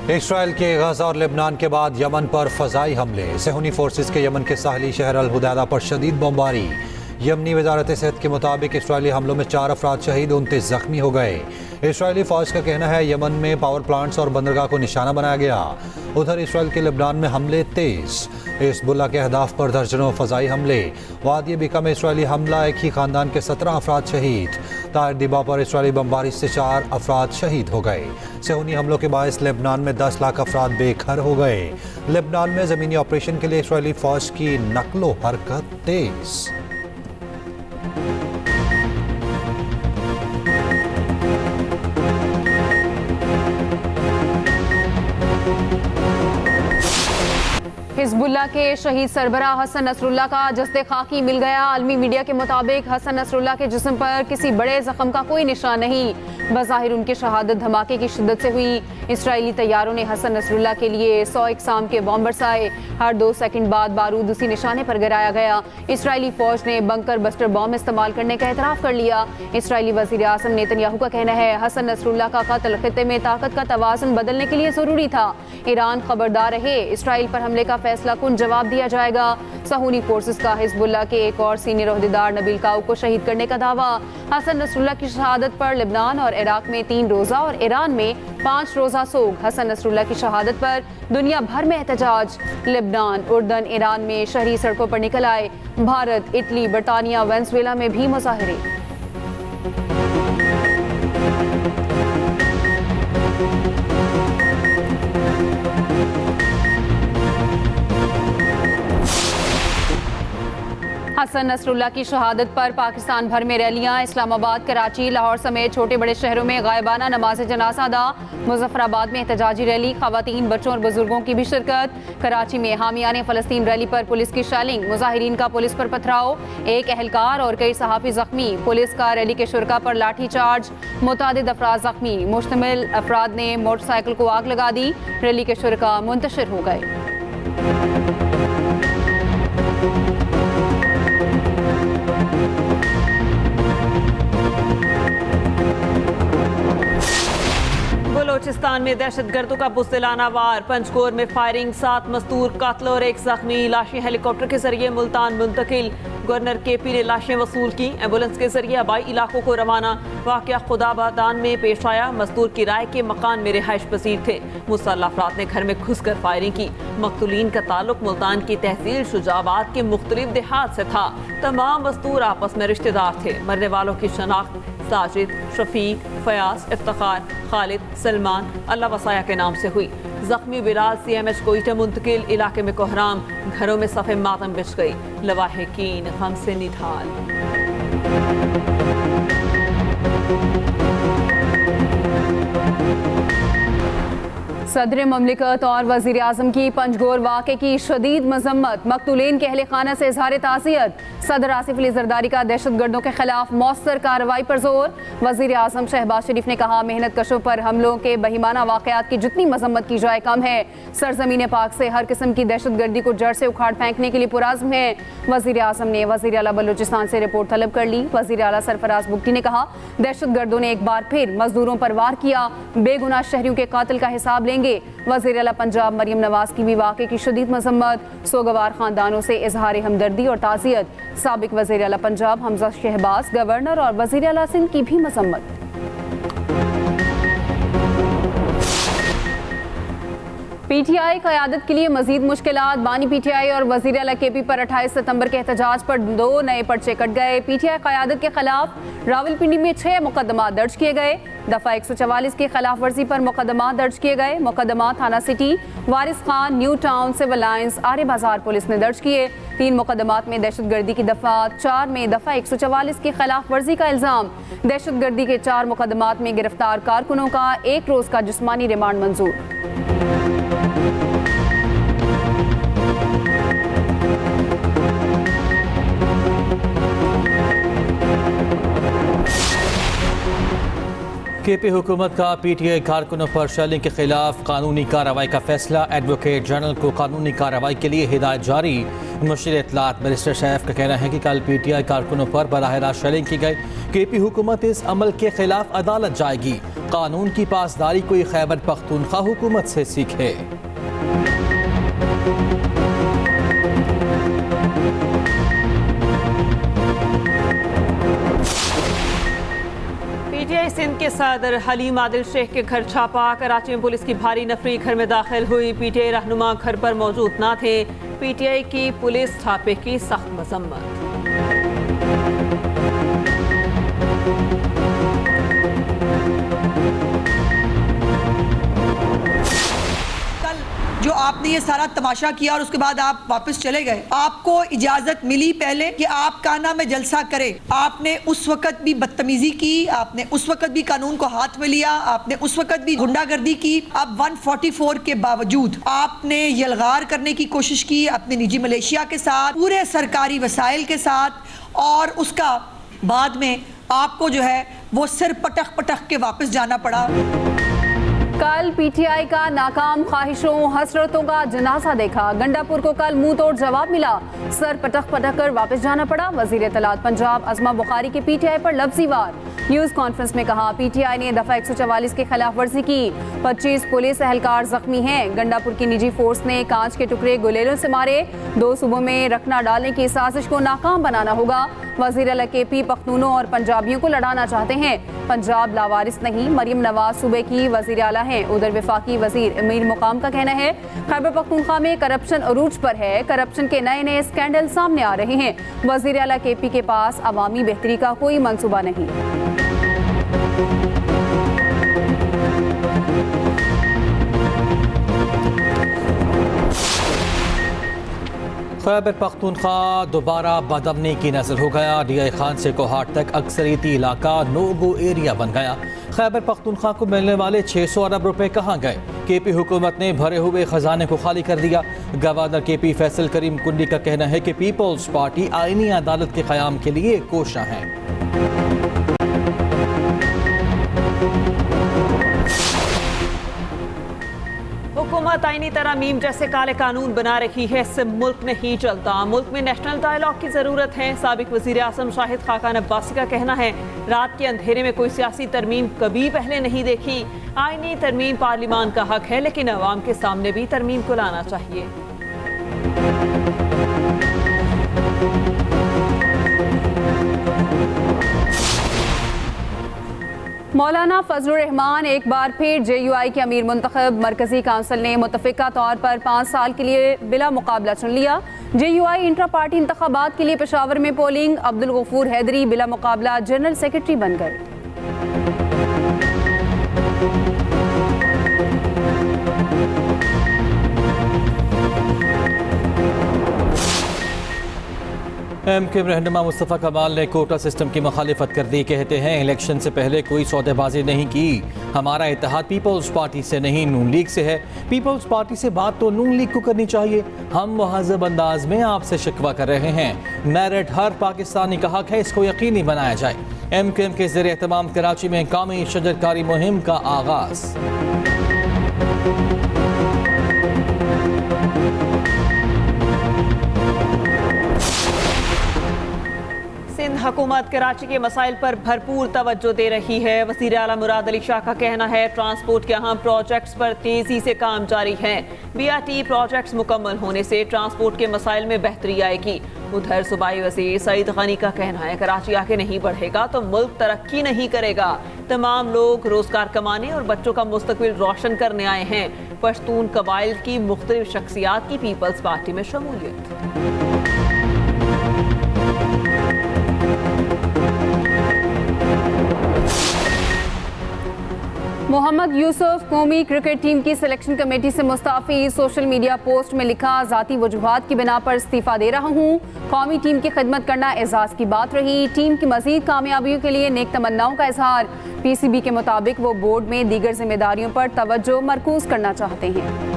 Israel के गजा और Lebanon के बाद यमन पर फजाई हमले। सेहूनी फोर्सेस के यमन के साहली शहर अल हुदैदा पर शदीद बमबारी। यमनी वजारत सेहत के मुताबिक इसराइली हमलों में 4 अफराद शहीद, 29 जख्मी हो गए। इसराइली फौज का कहना है यमन में पावर प्लांट्स और बंदरगाह को निशाना बनाया गया। उधर इसराइल के लेबनान में हमले तेज। हिज़्बुल्लाह के अहदाफ पर दर्जनों फजाई हमले। वादी बिका में इसराइली हमला, एक ही खानदान के 17 अफराद शहीद। तार दिबा पर इसराइली बमबारी से 4 अफराद शहीद हो गए। सेहूनी हमलों के बायस लेबनान में 10 लाख अफराद बेघर हो गए। लेबनान में ज़मीनी ऑपरेशन के लिए इसराइली फौज की नकलो हरकत तेज। हिज़्बुल्लाह के शहीद सरबराह हसन नसरुल्लाह का जस्ते खाकी मिल गया। आलमी मीडिया के मुताबिक हसन नसरुल्लाह के जिस्म पर किसी बड़े जख्म का कोई निशान नहीं। बज़ाहिर उनकी शहादत धमाके की शिद्दत से हुई। इसराइली तैयारों ने हसन नसरुल्लाह के लिए 100 इकसाम के बॉम्ब बरसाए। हर 2 सेकंड बाद बारूद उसी निशाने पर गिराया गया। इसराइली फौज ने बंकर बस्टर बॉम्ब इस्तेमाल करने का एतराफ़ कर लिया। इसराइली वज़ीर आज़म नेतन्याहू का कहना है हसन नसरुल्लाह का कत्ल खित्ते में ताकत का तवाज़ुन बदलने के लिए ज़रूरी था। ईरान खबरदार रहे, इसराइल पर हमले का फैसला कुन जवाब दिया जाएगा। सहूनी फोर्सेस का हिज़्बुल्लाह के एक और सीनियर ओहदेदार नबील काऊ को शहीद करने का दावा। हसन नसरुल्लाह की शहादत पर लेबनान और इराक में 3 रोज़ा और ईरान में 5 रोज़ा सोग। हसन नसरुल्लाह की शहादत पर दुनिया भर में एहतजाज। लेबनान, उर्दन, ईरान में शहरी सड़कों पर निकल आए। भारत, इटली, बरतानिया, वेनेज़ुएला में भी मुजाहिरे। हसन नसरुल्लाह की शहादत पर पाकिस्तान भर में रैलियां। इस्लामाबाद, कराची, लाहौर समेत छोटे बड़े शहरों में गायबाना नमाज जनाजा अदा। मुजफ्फराबाद में एहतजाजी रैली, खवातीन, बच्चों और बुजुर्गों की भी शिरकत। कराची में हामियाने फ़लस्तीन रैली पर पुलिस की शैलिंग, मुजाहिरीन का पुलिस पर पथराव, एक एहलकार और कई सहाफ़ी जख्मी। पुलिस का रैली के शुरका पर लाठी चार्ज, मुतादिद अफराद जख्मी। मुश्तमिल अफराद ने मोटरसाइकिल को आग लगा दी। रैली के शुरका मुंतशिर हो गए। बलोचिस्तान में दहशतगर्दों का बुज़दिलाना वार, पंजकोर में फायरिंग, 7 मस्तूर कातल और 1 जख्मी। लाशें हेलीकॉप्टर के जरिए मुल्तान मुंतकिल। गवर्नर KP ने लाशें वसूल की, एम्बुलेंस के जरिए आबाई इलाकों को रवाना। वाक़या खुदाबादान में पेश आया। मजदूर किराए के मकान में रिहाइश पसीर थे। मुसल्लह अफराद ने घर में घुसकर फायरिंग की। मकतूलीन का ताल्लुक मुल्तान की तहसील शुजाबाद के मुख्तलिफ देहात से था। तमाम मजदूर आपस में रिश्तेदार थे। मरने वालों की शनाख्त साजिद, शफीक, फयाज, इफ्तिखार, खालिद, सलमान, अल्लाह वसाया के नाम से हुई। जख्मी बिलाल CMH कोयटा मुंतकिल। इलाके में कोहराम, घरों में सफ़े मातम बिछ गई। लवाहिकीन गम से निढाल। सदर ममलिकत और वज़ीर आज़म की पंजगोर वाक़े की शदीद मजम्मत। मकतूलीन के अहले खाना से इज़हार ताज़ियत। सदर आसिफ अली ज़रदारी का दहशतगर्दों के खिलाफ मौसर कार्रवाई पर जोर। वज़ीर आज़म शहबाज शरीफ ने कहा मेहनत कशों पर हमलों के बहिमाना वाक़यात की जितनी मजम्मत की जाए कम है। सरजमीन पाक से हर किस्म की दहशतगर्दी को जड़ से उखाड़ फेंकने के लिए पुराज़्म है। वज़ीर आज़म ने वज़ीर आला बलूचिस्तान से रिपोर्ट तलब कर ली। वज़ीर आला सरफराज बुगटी ने कहा दहशतगर्दों ने एक बार फिर मजदूरों पर वार किया, बेगुनाह शहरियों के कातिल का हिसाब लेंगे। वज़ीर आला पंजाब मरियम नवाज की भी वाक़े की शदीद मजम्मत। सोगवार खानदानों से इजहार हमदर्दी और ताज़ियत। साबिक वज़ीर आला पंजाब हमजा शहबाज, गवर्नर और वज़ीर आला सिंध की भी मजम्मत। PTI क़यादत के लिए मजीद मुश्किलात। बानी PTI और वज़ीर आला KP पर 28 सितंबर के एहतजाज पर 2 नए पर्चे कट गए। PTI क़यादत के खिलाफ रावलपिंडी में 6 मुकदमा दर्ज किए गए। दफ़ा 144 की खिलाफ वर्जी पर मुकदमा दर्ज किए गए। मुकदमा थाना city, Waris Khan, new town, civil lines, Arya Bazar police ने दर्ज किए। 3 मुकदमात में दहशतगर्दी की दफ़ा 4 में दफ़ा 144 की खिलाफ वर्जी का इल्ज़ाम। दहशतगर्दी के 4 मुकदमात में गिरफ्तार कारकुनों का 1 रोज़ का जिस्मानी रिमांड मंजूर। KP हुकूमत का PTI कारकुनों पर शेलिंग के खिलाफ कानूनी कार्रवाई का फैसला। एडवोकेट जनरल को कानूनी कार्रवाई के लिए हिदायत जारी। मुशीर इत्तलात बैरिस्टर शैफ का कहना है कि कल PTI कारकुनों पर बराह रास्त शेलिंग की गई। KP हुकूमत इस अमल के खिलाफ अदालत जाएगी। कानून की पासदारी कोई खैबर पख्तूनख्वा हुकूमत से सीखे। पीटीआई सिंध के सदर हलीम आदिल शेख के घर छापा। कराची में पुलिस की भारी नफरी घर में दाखिल हुई। पीटीआई रहनुमा घर पर मौजूद न थे। पीटीआई की पुलिस छापे की सख्त मजम्मत। जो आपने ये सारा तमाशा किया और उसके बाद आप वापस चले गए, आपको इजाजत मिली पहले कि आप काना में जलसा करें। आपने उस वक्त भी बदतमीजी की, आपने उस वक्त भी कानून को हाथ में लिया, आपने उस वक्त भी गुंडागर्दी की। अब 144 के बावजूद आपने यलगार करने की कोशिश की अपने निजी मलेशिया के साथ, पूरे सरकारी वसाइल के साथ, और उसका बाद में आपको जो है वो सिर पटक पटक के वापस जाना पड़ा। कल पीटीआई का नाकाम ख्वाहिशों हसरतों का जनाजा देखा। गंडापुर को कल मुंह तोड़ जवाब मिला, सर पटक पटक कर वापस जाना पड़ा। वजीर इत्तलात पंजाब अज़मा बुखारी के पीटीआई पर लफ्ज़ी वार। न्यूज़ कॉन्फ्रेंस में कहा, पीटीआई ने दफ़ा 144 की खिलाफ वर्जी की। 25 पुलिस एहलकार जख्मी हैं। गंडापुर की निजी फोर्स ने कांच के टुकड़े गुलेलों से मारे। 2 सूबों में रखना डालने की साजिश को नाकाम बनाना होगा। वज़ीर आला केपी पख्तूनों और पंजाबियों को लड़ाना चाहते हैं। पंजाब लावारिस नहीं, मरियम नवाज सूबे की वज़ीर आला हैं। उधर वफाकी वज़ीर अमीर मुकाम का कहना है, खैबर पख्तूनख्वा में करप्शन अरूज पर है। करप्शन के नए नए स्कैंडल सामने आ रहे हैं। वज़ीर आला केपी के पास अवामी बेहतरी का कोई मंसूबा नहीं। खैबर पख्तूनख्वा दोबारा बदअमनी की नजर हो गया। डीआई खान से कोहाट तक अक्सरियती इलाका नो गो एरिया बन गया। खैबर पख्तूनख्वा को मिलने वाले 600 अरब रुपए कहाँ गए? केपी हुकूमत ने भरे हुए खजाने को खाली कर दिया। गवर्नर केपी फैसल करीम कुंडी का कहना है कि पीपल्स पार्टी आईनी अदालत के क़याम के लिए कोशा है। हुकूमत आईनी तरमीम जैसे काले कानून बना रही है, इससे मुल्क नहीं चलता। मुल्क में नेशनल डायलॉग की जरूरत है। साबिक वजीर आज़म शाहिद खाकान अब्बासी का कहना है, रात के अंधेरे में कोई सियासी तरमीम कभी पहले नहीं देखी। आईनी तरमीम पार्लिमान का हक है, लेकिन अवाम के सामने भी तरमीम को लाना चाहिए। मौलाना फजलुर रहमान एक बार फिर JUI के अमीर मुंतखब। मरकजी काउंसिल ने मुतफ़िका तौर पर 5 साल के लिए बिला मुकाबला चुन लिया। JUI इंट्रा पार्टी इंतखाबात के लिए पेशावर में पोलिंग। अब्दुल गफूर हैदरी बिला मुकाबला जनरल सेक्रेटरी बन गए। MK रहनुमा मुस्तफ़ा कमाल ने कोटा सिस्टम की मुखालिफत कर दी। कहते हैं, इलेक्शन से पहले कोई सौदेबाजी नहीं की। हमारा इत्तेहाद पीपल्स पार्टी से नहीं, नून लीग से है। पीपल्स पार्टी से बात तो नून लीग को करनी चाहिए। हम मुहज़्ज़ब अंदाज में आपसे शिकवा कर रहे हैं। मेरिट हर पाकिस्तानी का हक है, इसको यकीनी बनाया जाए। MKM के ज़रिए एहतमाम कराची में कौमी शजरकारी मुहिम का आगाज़। सिंध हुकूमत कराची के मसाइल पर भरपूर तवज्जो दे रही है। वज़ीर आला मुराद अली शाह का कहना है, ट्रांसपोर्ट के अहम प्रोजेक्ट्स पर तेजी से काम जारी है। BRT प्रोजेक्ट्स मुकम्मल होने से ट्रांसपोर्ट के मसाइल में बेहतरी आएगी। उधर सूबाई वज़ीर सईद गनी का कहना है, कराची आगे नहीं बढ़ेगा तो मुल्क तरक्की नहीं करेगा। तमाम लोग रोजगार कमाने और बच्चों का मुस्तकबिल रोशन करने आए हैं। पश्तून कबाइल की मुख्तलिफ शख्सियात की पीपल्स पार्टी में शमूलियत। मोहम्मद यूसुफ कौमी क्रिकेट टीम की सिलेक्शन कमेटी से मुस्ताफ़ी। सोशल मीडिया पोस्ट में लिखा, ज़ाती वजूहात की बिना पर इस्तीफ़ा दे रहा हूँ। कौमी टीम की खिदमत करना एजाज़ की बात रही। टीम की मज़ीद कामयाबियों के लिए नेक तमन्नाओं का इजहार। PCB के मुताबिक वो बोर्ड में दीगर जिम्मेदारियों पर तवज्जो मरकूज़ करना चाहते हैं।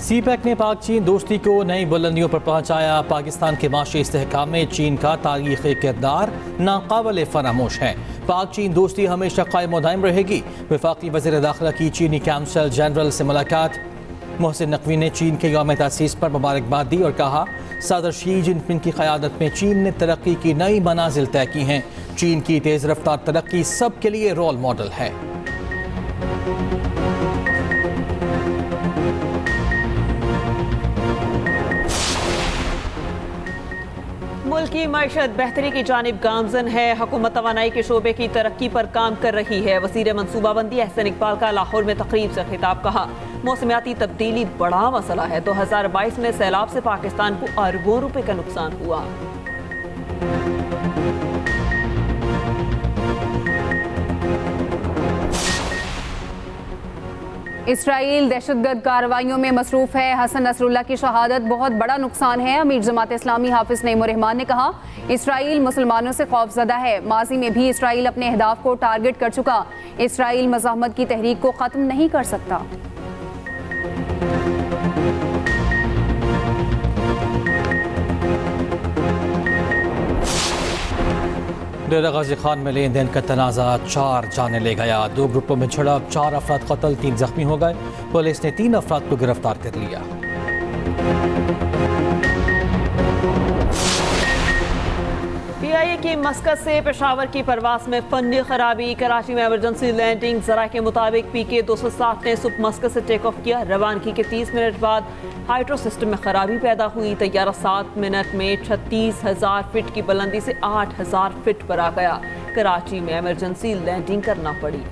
CPEC ने पाक चीन दोस्ती को नई बुलंदियों पर पहुंचाया। पाकिस्तान के माशी इस्तेहकाम में चीन का तारीख़ी किरदार नाकाबिल फरामोश है। पाक चीन दोस्ती हमेशा कायम दायम रहेगी। वफाकी वज़ीर दाखिला की चीनी काउंसिल जनरल से मुलाकात। मोहसिन नकवी ने चीन के यौम तासीस पर मुबारकबाद दी और कहा, सदर शी जिनपिंग की क़यादत में चीन ने तरक्की की नई मनाजिल तय की हैं। चीन की तेज़ रफ्तार तरक्की सबके लिए रोल मॉडल है। मुल्क की मईशत बेहतरी की जानिब गामजन है। हुकूमत तवानाई के शोबे की तरक्की पर काम कर रही है। वज़ीर मनसूबाबंदी अहसन इकबाल का लाहौर में तकरीब से खिताब। कहा, मौसमियाती तब्दीली बड़ा मसला है। 2022 में सैलाब से पाकिस्तान को अरबों रुपए का नुकसान हुआ। इसराइल दहशतगर्द कार्रवाइयों में मसरूफ है। हसन नसरुल्लाह की शहादत बहुत बड़ा नुकसान है। अमीर जमात इस्लामी हाफिज नईम रहमान ने कहा, इसराइल मुसलमानों से खौफजदा है। माजी में भी इसराइल अपने अहदाफ को टारगेट कर चुका। इसराइल मज़ाहमत की तहरीक को ख़त्म नहीं कर सकता। डेरा गाजी खान में लेन देन का तनाज़ा 4 जाने ले गया। 2 ग्रुपों में झड़प, 4 अफराद कत्ल, 3 जख्मी हो गए। पुलिस ने 3 अफराद को गिरफ्तार कर लिया। PIA की मस्कत से पेशावर की परवास में फनी खराबी। कराची में एमरजेंसी लैंडिंग। जरा के मुताबिक PK 207 ने सुबह मस्कत से टेक ऑफ किया। रवानगी के 30 मिनट बाद हाइड्रो सिस्टम में खराबी पैदा हुई। तैयारा 7 मिनट में 36,000 फीट की बुलंदी से 8,000 फीट पर आ गया। कराची में एमरजेंसी लैंडिंग करना पड़ी।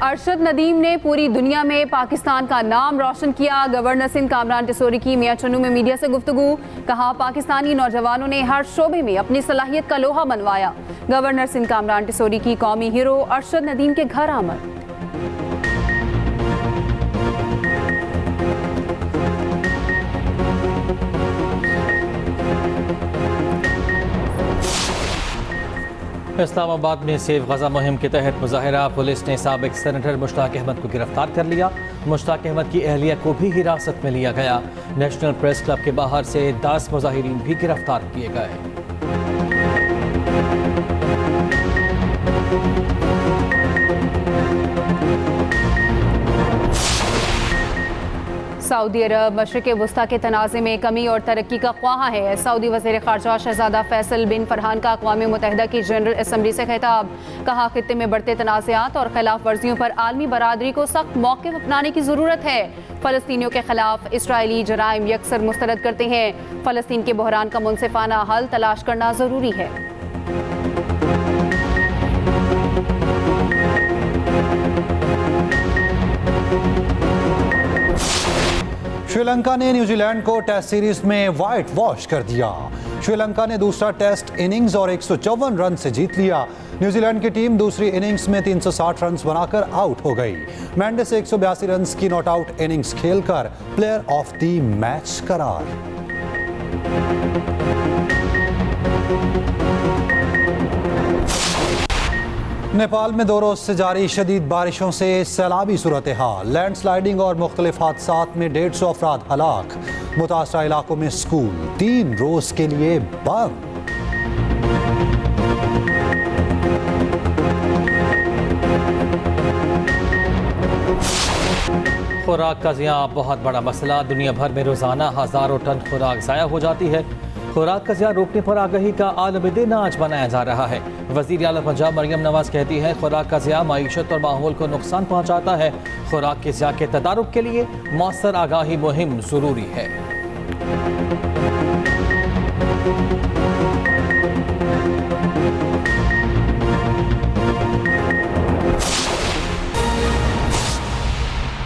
अरशद नदीम ने पूरी दुनिया में पाकिस्तान का नाम रोशन किया। गवर्नर सिंध कामरान टिसोरी की मियां चन्नू में मीडिया से गुफ्तगू। कहा, पाकिस्तानी नौजवानों ने हर शोबे में अपनी सलाहियत का लोहा मनवाया। गवर्नर सिंध कामरान टिसोरी की कौमी हीरो अरशद नदीम के घर आमद। इस्लामाबाद में सेव गजा मुहिम के तहत मुजाहिरा। पुलिस ने साबिक सेनेटर मुश्ताक अहमद को गिरफ्तार कर लिया। मुश्ताक अहमद की अहलिया को भी हिरासत में लिया गया। नेशनल प्रेस क्लब के बाहर से 10 मुजाहिरीन भी गिरफ्तार किए गए। सऊदी अरब मशरिक़ वुस्ता के तनाज़े में कमी और तरक्की का ख्वाह है। सऊदी वज़ीर ख़ारजा शहज़ादा फैसल बिन फरहान का अक़वाम मुत्तहिदा की जनरल असम्बली से खिताब। कहा, खित्ते में बढ़ते तनाज़ात और खिलाफ वर्जियों पर आलमी बरादरी को सख्त मौक़िफ़ अपनाने की ज़रूरत है। फ़लस्तीनियों के खिलाफ इसराइली जराइम यकसर मुस्तरद करते हैं। फ़लस्तीन के बहरान का मुनसिफ़ाना हल तलाश करना ज़रूरी है। श्रीलंका ने न्यूजीलैंड को टेस्ट सीरीज में व्हाइट वॉश कर दिया। श्रीलंका ने दूसरा टेस्ट इनिंग्स और 154 रन से जीत लिया। न्यूजीलैंड की टीम दूसरी इनिंग्स में 360 रन बनाकर आउट हो गई। मेंडिस 182 रन की नॉट आउट इनिंग्स खेलकर प्लेयर ऑफ द मैच करार। नेपाल में 2 रोज से जारी शदीद बारिशों से सैलाबी सूरत हाल। लैंडस्लाइडिंग और मुख्तलिफ हादसात में 150 अफराद हलाक। मुतासरा इलाकों में स्कूल 3 रोज के लिए बंद। खुराक का ज़िया बहुत बड़ा मसला। दुनिया भर में रोज़ाना हज़ारों टन खुराक ज़ाया हो जाती है। खुराक का ज़िया रोकने पर आगाही का आलमी दिन आज मनाया जा रहा है। वज़ीर आला पंजाब मरियम नवाज कहती हैं, खुराक का ज़िया मईशत और माहौल को नुकसान पहुँचाता है। खुराक के ज़िया के तदारुक के लिए मौसर आगाही मुहिम ज़रूरी है।